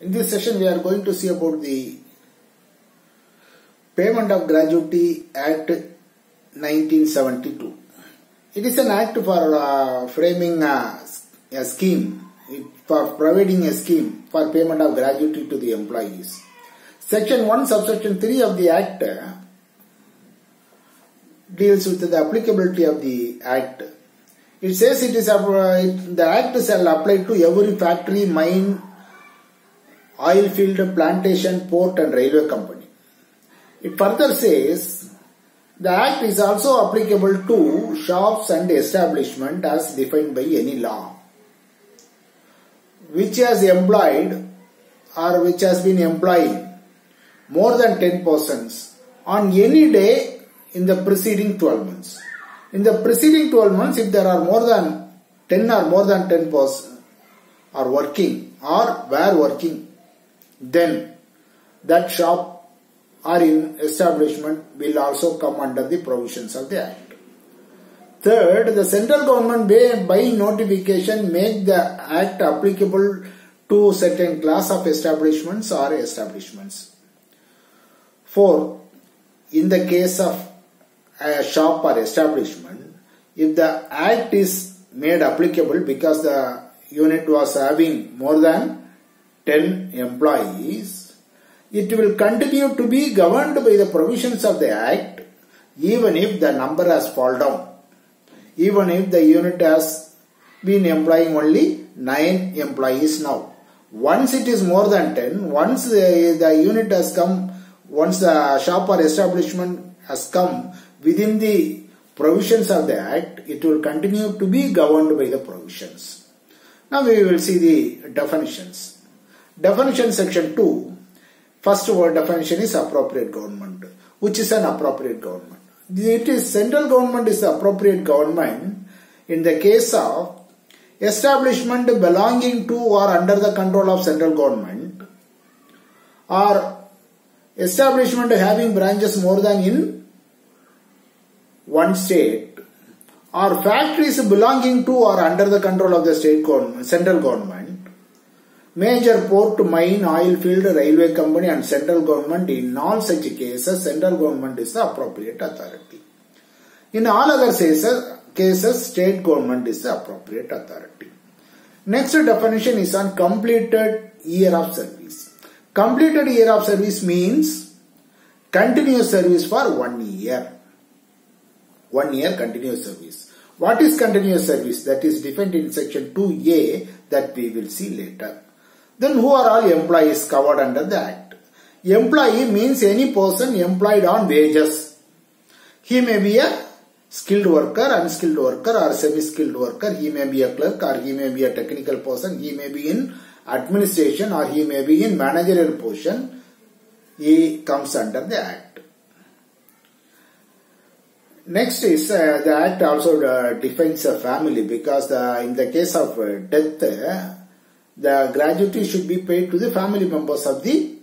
In this session we are going to see about the Payment of Gratuity Act 1972. It is an act for framing a scheme, for providing a scheme for payment of gratuity to the employees. Section 1 subsection 3 of the act deals with the applicability of the act. It says the act shall apply to every factory, mine, oil field, plantation, port and railway company. It further says the act is also applicable to shops and establishment as defined by any law which has employed or which has been employing more than 10 persons on any day in the preceding 12 months. In the preceding 12 months, if there are more than 10 or more than 10 persons are working or were working, then that shop or in establishment will also come under the provisions of the act. Third, the central government may by notification make the act applicable to certain class of establishments or establishments. Fourth, in the case of a shop or establishment, if the act is made applicable because the unit was having more than 10 employees, it will continue to be governed by the provisions of the act even if the number has fallen down. Even if the unit has been employing only 9 employees now. Once it is more than 10, once the unit has come, once the shop or establishment has come within the provisions of the act, it will continue to be governed by the provisions. Now we will see the definitions. Definition section 2. First word definition is appropriate government. Which is an appropriate government? It is central government is the appropriate government in the case of establishment belonging to or under the control of central government, or establishment having branches more than in one state, or factories belonging to or under the control of the state government, central government, major port, mine, oil field, railway company and central government. In all such cases, central government is the appropriate authority. In all other cases, state government is the appropriate authority. Next definition is on completed year of service. Completed year of service means continuous service for 1 year. 1 year continuous service. What is continuous service? That is defined in section 2A that we will see later. Then who are all employees covered under the act? Employee means any person employed on wages. He may be a skilled worker, unskilled worker or semi-skilled worker. He may be a clerk or he may be a technical person. He may be in administration or he may be in managerial position. He comes under the act. Next is the act also defines a family because in the case of death, the gratuity should be paid to the family members of the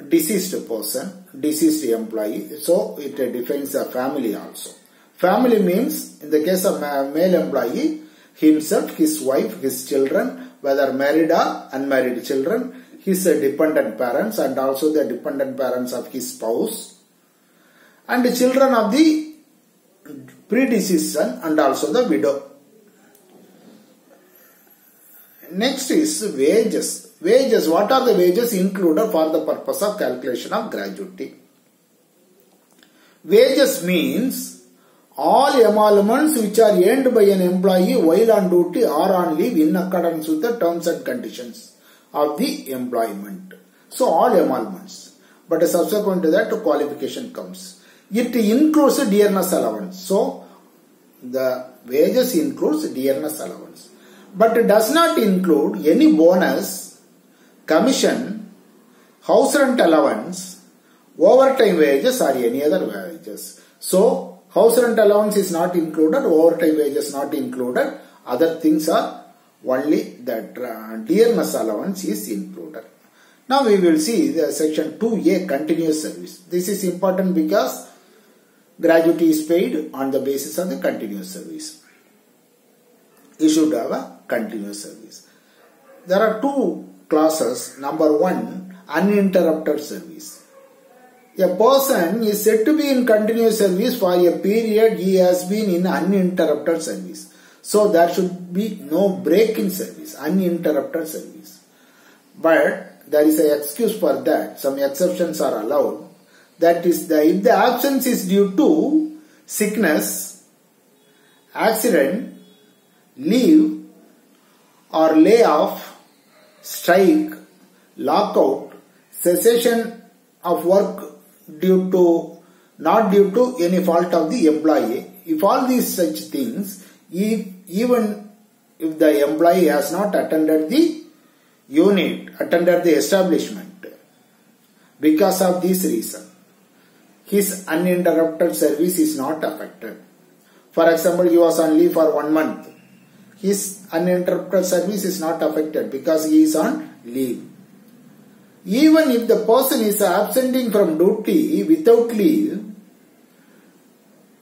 deceased person, deceased employee. So it defines a family also. Family means in the case of male employee, himself, his wife, his children, whether married or unmarried children, his dependent parents and also the dependent parents of his spouse, and the children of the predeceased son and also the widow. Next is wages. Wages. What are the wages included for the purpose of calculation of gratuity? Wages means all emoluments which are earned by an employee while on duty or on leave in accordance with the terms and conditions of the employment. So all emoluments. But subsequent to that qualification comes. It includes dearness allowance. So the wages includes dearness allowance. But it does not include any bonus, commission, house rent allowance, overtime wages or any other wages. So, house rent allowance is not included, overtime wages not included, other things are only that dearness allowance is included. Now we will see the section 2A continuous service. This is important because gratuity is paid on the basis of the continuous service. You should have a continuous service. There are two clauses. Number 1, uninterrupted service. A person is said to be in continuous service for a period he has been in uninterrupted service. So there should be no break in service, uninterrupted service. But there is an excuse for that. Some exceptions are allowed. That is, if the absence is due to sickness, accident, leave, or layoff, strike, lockout, cessation of work not due to any fault of the employee. If all these such things, even if the employee has not attended the unit, attended the establishment, because of this reason, his uninterrupted service is not affected. For example, he was on leave for 1 month. His uninterrupted service is not affected because he is on leave. Even if the person is absenting from duty without leave,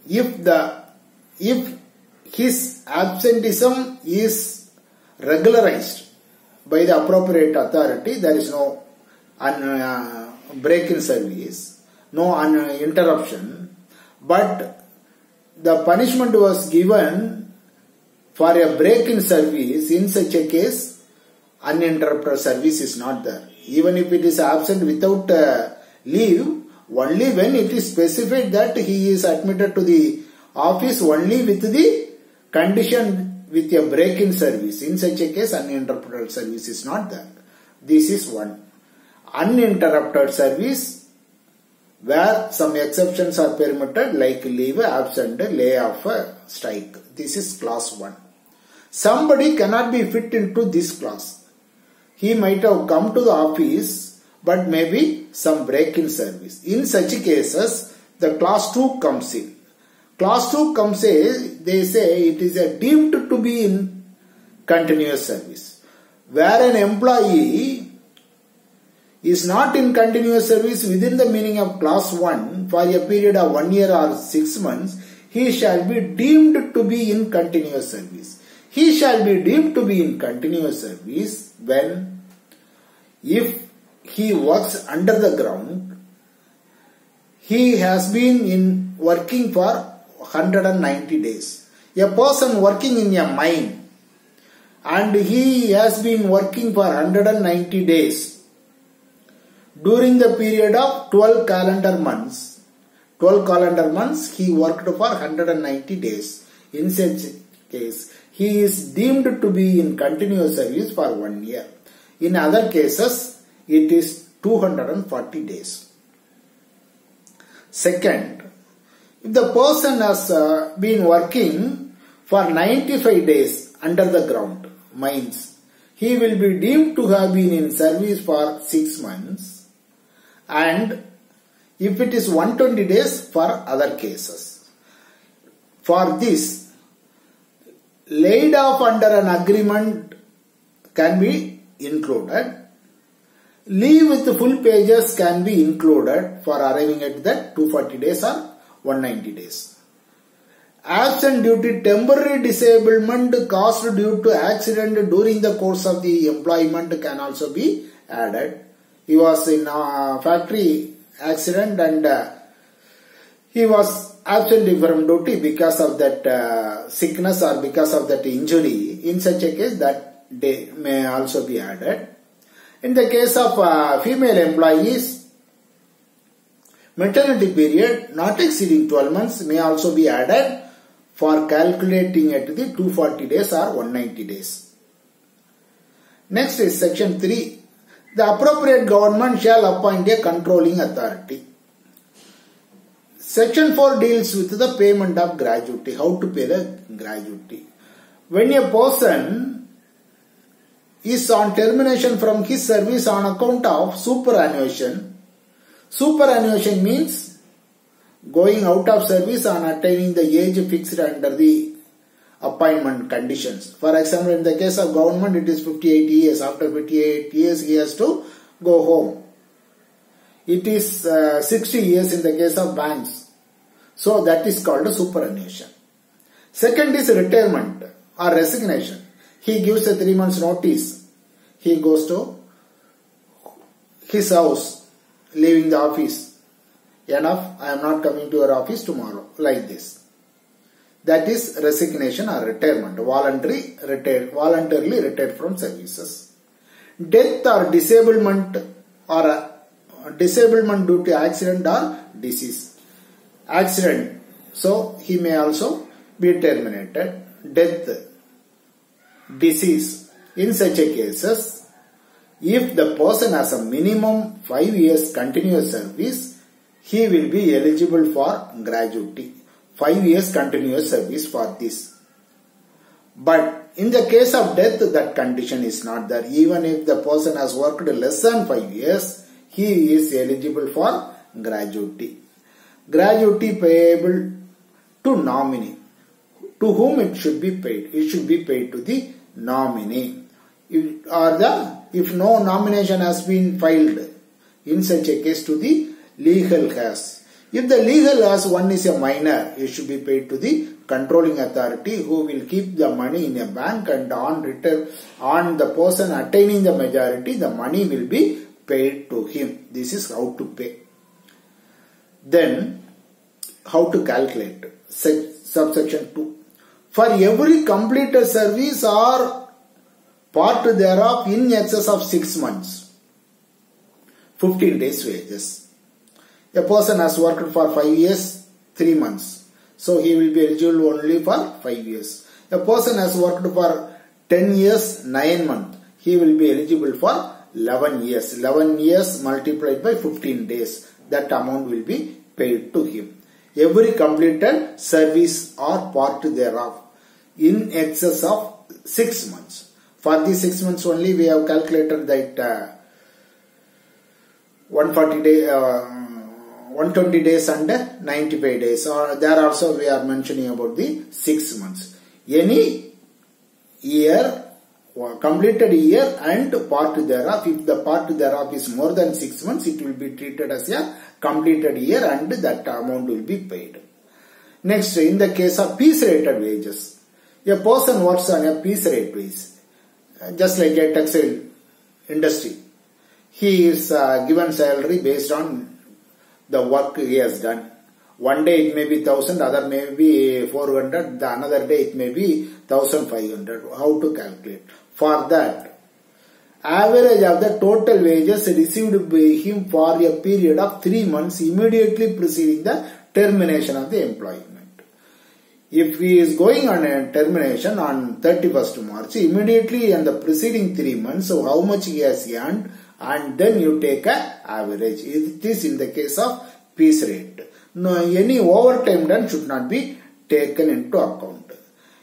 if his absenteeism is regularized by the appropriate authority, there is no break in service, no interruption, but the punishment was given for a break in service. In such a case, uninterrupted service is not there. Even if it is absent without leave, only when it is specified that he is admitted to the office only with the condition with a break in service. In such a case, uninterrupted service is not there. This is one. Uninterrupted service where some exceptions are permitted, like leave, absent, layoff, strike. This is clause 1. Somebody cannot be fit into this clause. He might have come to the office, but maybe some break in service. In such cases, the clause 2 comes in. Clause 2 comes in, they say it is deemed to be in continuous service. Where an employee is not in continuous service within the meaning of clause 1 for a period of 1 year or 6 months, he shall be deemed to be in continuous service. He shall be deemed to be in continuous service when, if he works under the ground, he has been working for 190 days. A person working in a mine and he has been working for 190 days during the period of 12 calendar months. 12 calendar months he worked for 190 days. In such case, he is deemed to be in continuous service for 1 year. In other cases, it is 240 days. Second, if the person has been working for 95 days under the ground, mines, he will be deemed to have been in service for 6 months, and if it is 120 days for other cases. For this, laid off under an agreement can be included. Leave with full pages can be included for arriving at that 240 days or 190 days. Absent due to temporary disablement caused due to accident during the course of the employment can also be added. He was in a factory accident and he was absent from duty because of that sickness or because of that injury. In such a case, that day may also be added. In the case of female employees, maternity period not exceeding 12 months may also be added for calculating at the 240 days or 190 days. Next is section 3. The appropriate government shall appoint a controlling authority. Section 4 deals with the payment of gratuity, how to pay the gratuity. When a person is on termination from his service on account of superannuation. Superannuation means going out of service on attaining the age fixed under the appointment conditions. For example, in the case of government, it is 58 years. After 58 years, he has to go home. It is 60 years in the case of banks. So that is called a superannuation. Second is retirement or resignation. He gives a 3 months notice. He goes to his house, leaving the office. Enough, I am not coming to your office tomorrow, like this. That is resignation or retirement, voluntarily retired from services. Death or disablement due to accident or disease. Accident, so he may also be terminated. Death, disease. In such a cases, if the person has a minimum 5 years continuous service, he will be eligible for gratuity. 5 years continuous service for this. But in the case of death, that condition is not there. Even if the person has worked less than 5 years, he is eligible for gratuity. Gratuity payable to nominee. To whom it should be paid? It should be paid to the nominee. If no nomination has been filed, in such a case to the legal heirs. If the legal heirs one is a minor, it should be paid to the controlling authority, who will keep the money in a bank, and on the person attaining the majority, the money will be paid to him. This is how to pay. Then, how to calculate? Subsection 2. For every completed service or part thereof in excess of 6 months, 15 days wages. A person has worked for 5 years, 3 months. So he will be eligible only for 5 years. A person has worked for 10 years, 9 months. He will be eligible for 11 years. 11 years multiplied by 15 days. That amount will be paid to him. Every completed service or part thereof in excess of 6 months. For these 6 months only we have calculated that 120 days and 95 days. Or there also we are mentioning about the 6 months. Any year, completed year and part thereof, if the part thereof is more than 6 months, it will be treated as a completed year and that amount will be paid. Next, in the case of piece rated wages, a person works on a piece rate wage, just like a textile industry. He is given salary based on the work he has done. One day it may be 1000, other may be 400, the another day it may be 1500. How to calculate? For that, average of the total wages received by him for a period of 3 months immediately preceding the termination of the employment. If he is going on a termination on 31st March, immediately in the preceding 3 months, so how much he has earned, and then you take a average. It is in the case of piece rate. No, any overtime done should not be taken into account.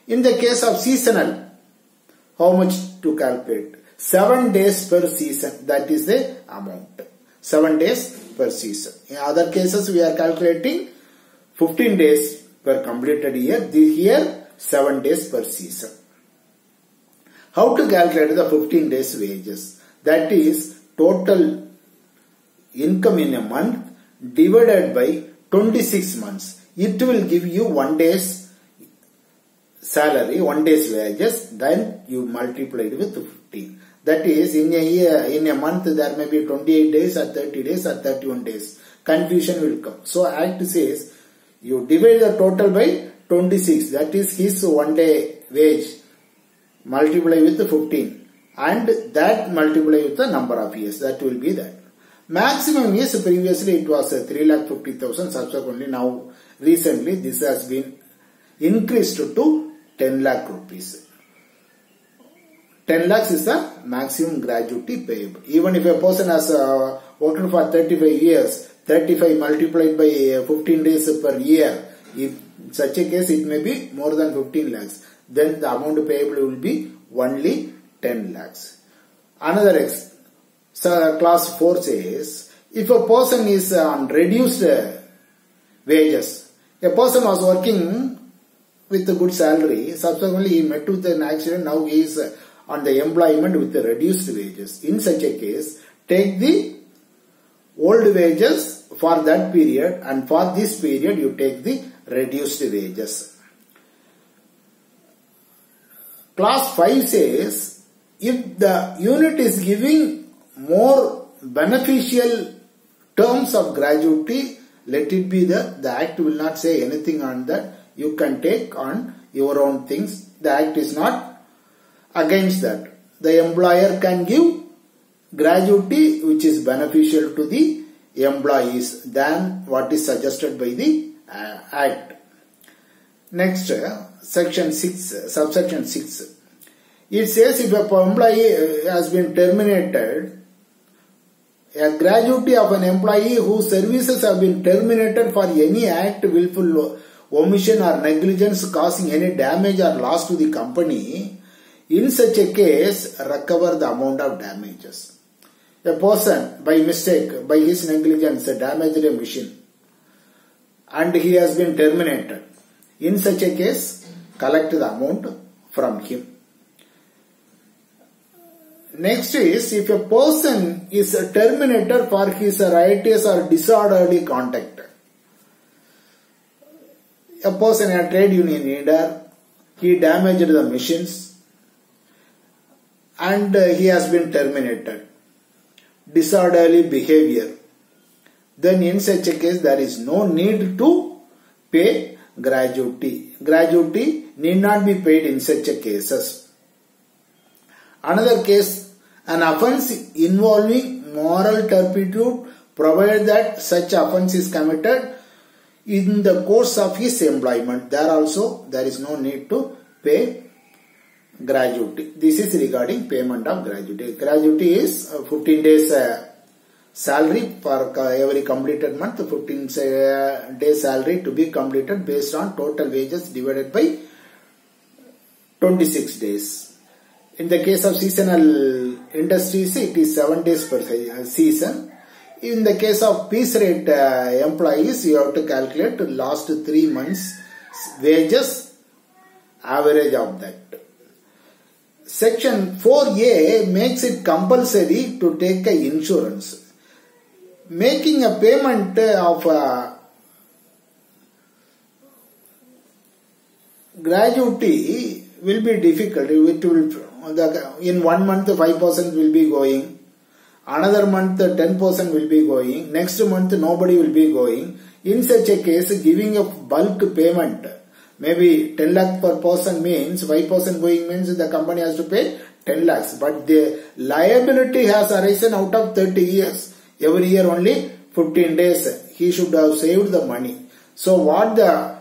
In the case of seasonal, how much to calculate? 7 days per season, that is the amount. 7 days per season. In other cases we are calculating 15 days per completed year. Here 7 days per season. How to calculate the 15 days wages? That is total income in a month divided by 26 months. It will give you 1 day's salary, 1 day's wages, then you multiply it with 15. That is, in a year, in a month there may be 28 days or 30 days or 31 days. Confusion will come. So Act says you divide the total by 26. That is his 1 day wage. Multiply with 15. And that multiply with the number of years. That will be that. Maximum years, previously it was 3,50,000. Subsequently now, recently this has been increased to 10 lakh rupees. 10 lakhs is the maximum gratuity payable. Even if a person has worked for 35 years, 35 multiplied by 15 days per year, if such a case it may be more than 15 lakhs. Then the amount payable will be only 10 lakhs. Another class 4 says, if a person is on reduced wages, a person was working with a good salary, subsequently he met with an accident, now he is on the employment with the reduced wages. In such a case, take the old wages for that period, and for this period you take the reduced wages. Class 5 says, if the unit is giving more beneficial terms of gratuity, let it be the Act will not say anything on that. You can take on your own things. The Act is not against that. The employer can give gratuity which is beneficial to the employees than what is suggested by the Act. Next, section 6, subsection 6. It says if a employee has been terminated, a gratuity of an employee whose services have been terminated for any act, willful omission or negligence causing any damage or loss to the company, in such a case, recover the amount of damages. A person, by mistake, by his negligence, damaged a machine and he has been terminated. In such a case, collect the amount from him. Next is, if a person is terminated for his riotous or disorderly conduct. A person, a trade union leader, he damaged the machines and he has been terminated. Disorderly behavior. Then in such a case, there is no need to pay gratuity. Gratuity need not be paid in such a cases. Another case, an offence involving moral turpitude, provided that such offence is committed in the course of his employment. There also, there is no need to pay gratuity. This is regarding payment of gratuity. Gratuity is 15 days salary for every completed month, 15 days salary to be completed based on total wages divided by 26 days. In the case of seasonal industries, it is 7 days per season. In the case of piece rate employees, you have to calculate last 3 months wages, average of that. Section 4A makes it compulsory to take a insurance. Making a payment of gratuity will be difficult. It will, in 1 month 5% will be going, another month 10% will be going, next month nobody will be going. In such a case, giving a bulk payment, maybe 10 lakh per person means 5% going means the company has to pay 10 lakhs. But the liability has arisen out of 30 years. Every year only 15 days. He should have saved the money. So what the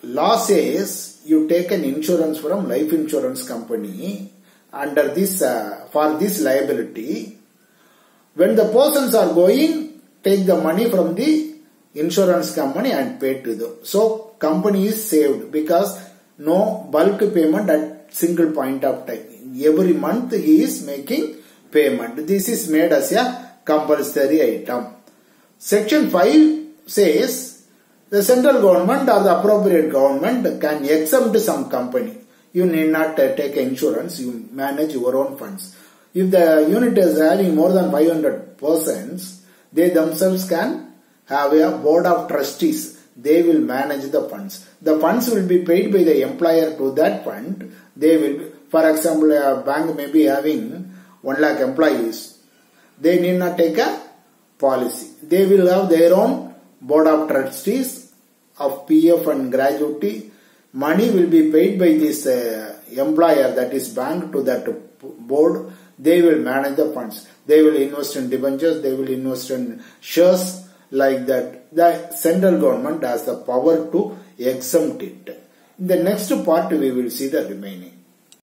law says, you take an insurance from life insurance company under this, for this liability. When the persons are going, take the money from the insurance company and pay to them. So company is saved because no bulk payment at single point of time. Every month he is making payment. This is made as a compulsory item. Section 5 says the central government or the appropriate government can exempt some company. You need not take insurance, you manage your own funds. If the unit is having more than 500 persons, they themselves can have a board of trustees. They will manage the funds. The funds will be paid by the employer to that fund. They will be, for example, a bank may be having 1 lakh employees. They need not take a policy. They will have their own board of trustees of PF and gratuity. Money will be paid by this employer, that is bank, to that board. They will manage the funds. They will invest in debentures. They will invest in shares, like that. The central government has the power to exempt it. In the next part we will see the remaining.